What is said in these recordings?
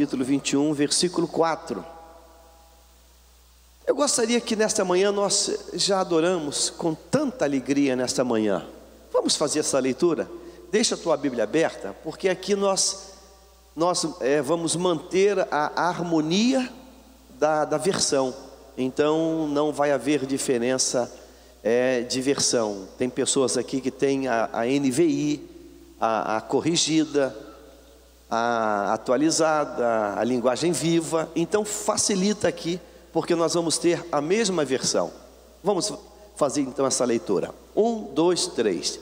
capítulo 21, versículo 4. Eu gostaria que nesta manhã nós já adoramos com tanta alegria nesta manhã. Vamos fazer essa leitura? Deixa a tua Bíblia aberta, porque aqui nós vamos manter a harmonia da versão. Então não vai haver diferença de versão. Tem pessoas aqui que têm a NVI, a corrigida, a atualizada, a linguagem viva. Então facilita aqui, porque nós vamos ter a mesma versão. Vamos fazer então essa leitura. 1, 2, 3.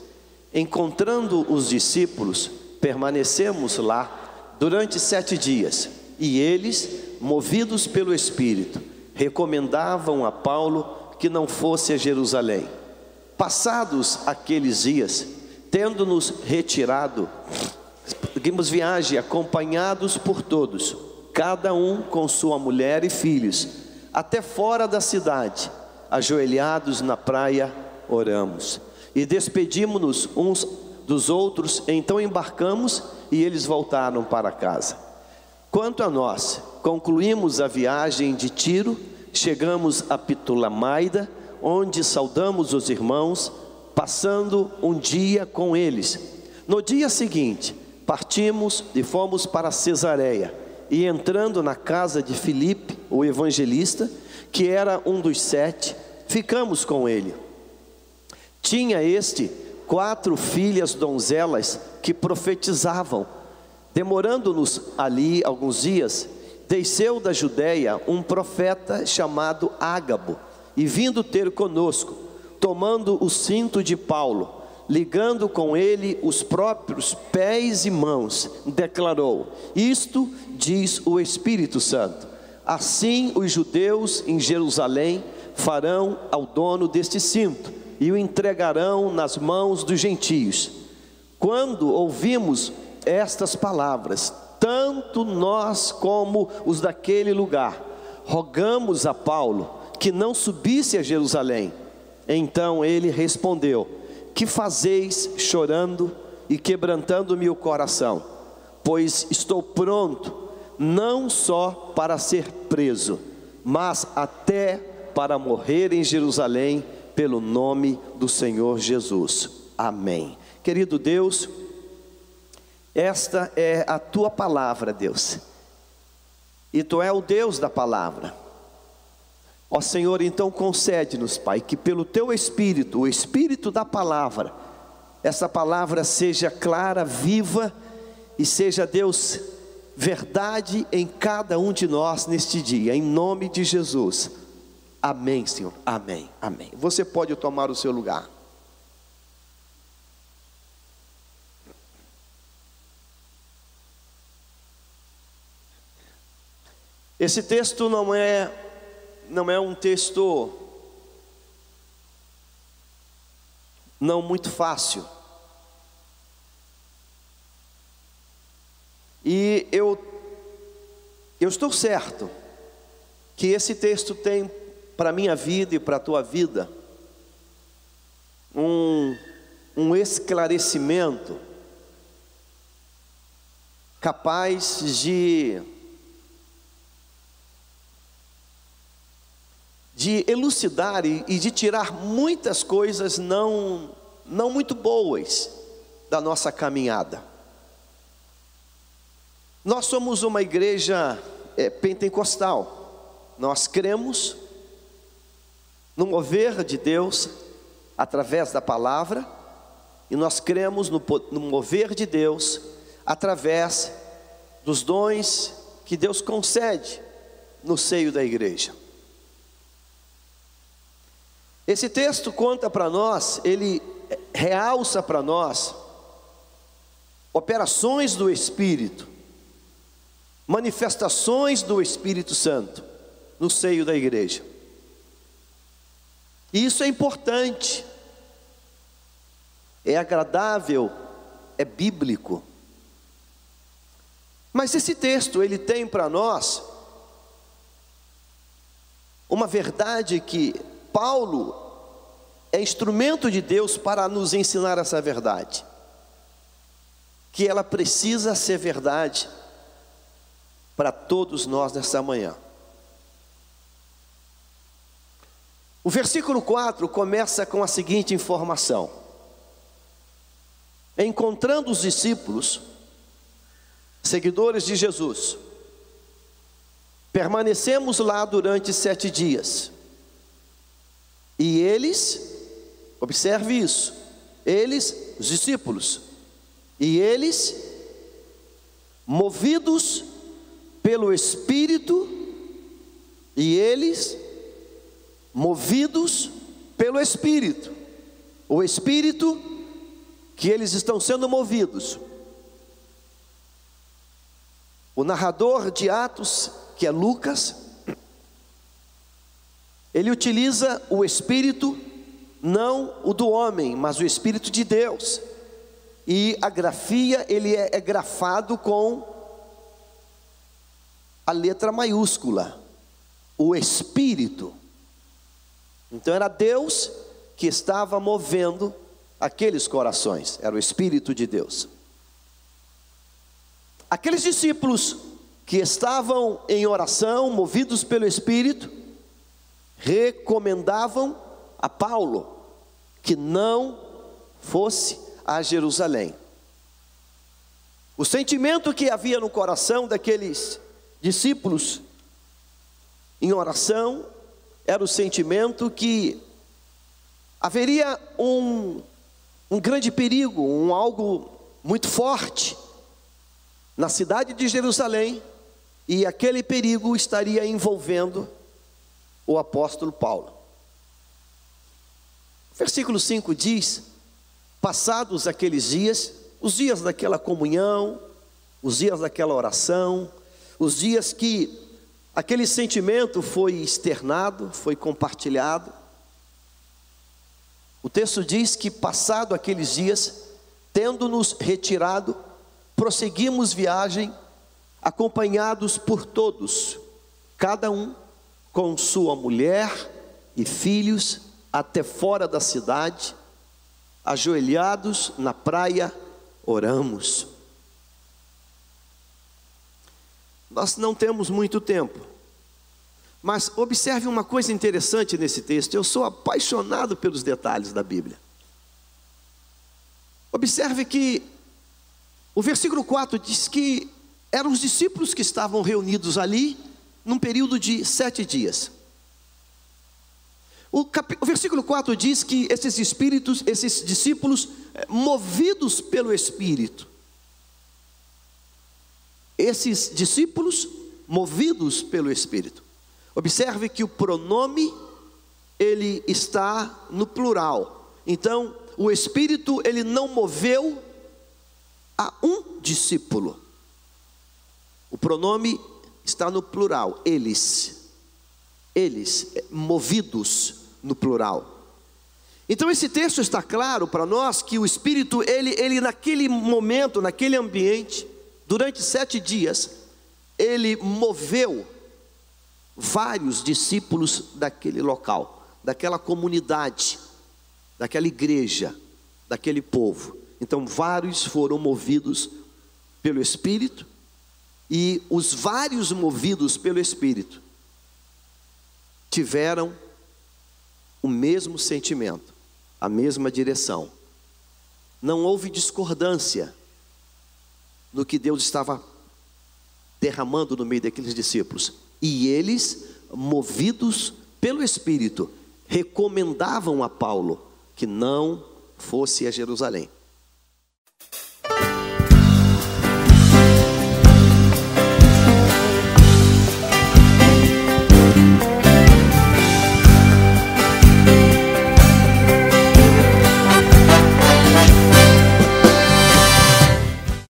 Encontrando os discípulos, permanecemos lá durante 7 dias. E eles, movidos pelo Espírito, recomendavam a Paulo que não fosse a Jerusalém. Passados aqueles dias, tendo-nos retirado, seguimos viagem acompanhados por todos, cada um com sua mulher e filhos, até fora da cidade. Ajoelhados na praia, oramos e despedimos-nos uns dos outros. Então embarcamos e eles voltaram para casa. Quanto a nós, concluímos a viagem de Tiro, chegamos a Ptolemaida, onde saudamos os irmãos, passando um dia com eles. No dia seguinte, partimos e fomos para Cesareia, e entrando na casa de Filipe, o evangelista, que era um dos 7, ficamos com ele. Tinha este 4 filhas donzelas que profetizavam. Demorando-nos ali alguns dias, desceu da Judéia um profeta chamado Ágabo, e vindo ter conosco, tomando o cinto de Paulo, ligando com ele os próprios pés e mãos, declarou: isto diz o Espírito Santo, assim os judeus em Jerusalém farão ao dono deste cinto, e o entregarão nas mãos dos gentios. Quando ouvimos estas palavras, tanto nós como os daquele lugar, rogamos a Paulo que não subisse a Jerusalém. Então ele respondeu: que fazeis chorando e quebrantando-me o coração? Pois estou pronto, não só para ser preso, mas até para morrer em Jerusalém, pelo nome do Senhor Jesus. Amém. Querido Deus, esta é a tua palavra, Deus, e tu é o Deus da palavra. Ó Senhor, então concede-nos, Pai, que pelo teu Espírito, o Espírito da palavra, essa palavra seja clara, viva, e seja, Deus, verdade em cada um de nós neste dia, em nome de Jesus. Amém, Senhor, amém, amém. Você pode tomar o seu lugar. Esse texto não é um texto não muito fácil. E eu estou certo que esse texto tem para a minha vida e para a tua vida um esclarecimento capaz de elucidar e de tirar muitas coisas não muito boas da nossa caminhada. Nós somos uma igreja pentecostal. Nós cremos no mover de Deus através da palavra, e nós cremos no mover de Deus através dos dons que Deus concede no seio da igreja. Esse texto conta para nós, ele realça para nós operações do Espírito, manifestações do Espírito Santo no seio da igreja. E isso é importante, é agradável, é bíblico. Mas esse texto, ele tem para nós uma verdade que Paulo é instrumento de Deus para nos ensinar essa verdade, que ela precisa ser verdade, para todos nós nesta manhã. O versículo 4 começa com a seguinte informação: encontrando os discípulos, seguidores de Jesus, permanecemos lá durante 7 dias. E eles, observe isso, eles, os discípulos, e eles, movidos pelo Espírito, e eles, movidos pelo Espírito, o Espírito que eles estão sendo movidos. O narrador de Atos, que é Lucas, ele utiliza o Espírito, não o do homem, mas o Espírito de Deus. E a grafia, ele é grafado com a letra maiúscula, o Espírito. Então era Deus que estava movendo aqueles corações, era o Espírito de Deus. Aqueles discípulos que estavam em oração, movidos pelo Espírito, recomendavam a Paulo que não fosse a Jerusalém. O sentimento que havia no coração daqueles discípulos em oração era o sentimento que haveria um grande perigo, algo muito forte na cidade de Jerusalém, e aquele perigo estaria envolvendo o apóstolo Paulo. Versículo 5 diz: passados aqueles dias, os dias daquela comunhão, os dias daquela oração, os dias que aquele sentimento foi externado, foi compartilhado, o texto diz que passado aqueles dias, tendo-nos retirado, prosseguimos viagem, acompanhados por todos, cada um com sua mulher e filhos, até fora da cidade, ajoelhados na praia, oramos. Nós não temos muito tempo, mas observe uma coisa interessante nesse texto. Eu sou apaixonado pelos detalhes da Bíblia. Observe que o versículo 4 diz que eram os discípulos que estavam reunidos ali num período de 7 dias. O versículo 4 diz que esses discípulos, movidos pelo Espírito, esses discípulos movidos pelo Espírito. Observe que o pronome, ele está no plural. Então, o Espírito, ele não moveu a um discípulo. O pronome está no plural, eles, movidos no plural. Então esse texto está claro para nós que o Espírito, ele naquele momento, naquele ambiente, durante 7 dias, ele moveu vários discípulos daquele local, daquela comunidade, daquela igreja, daquele povo. Então vários foram movidos pelo Espírito, e os vários movidos pelo Espírito tiveram o mesmo sentimento, a mesma direção. Não houve discordância no que Deus estava derramando no meio daqueles discípulos. E eles, movidos pelo Espírito, recomendavam a Paulo que não fosse a Jerusalém.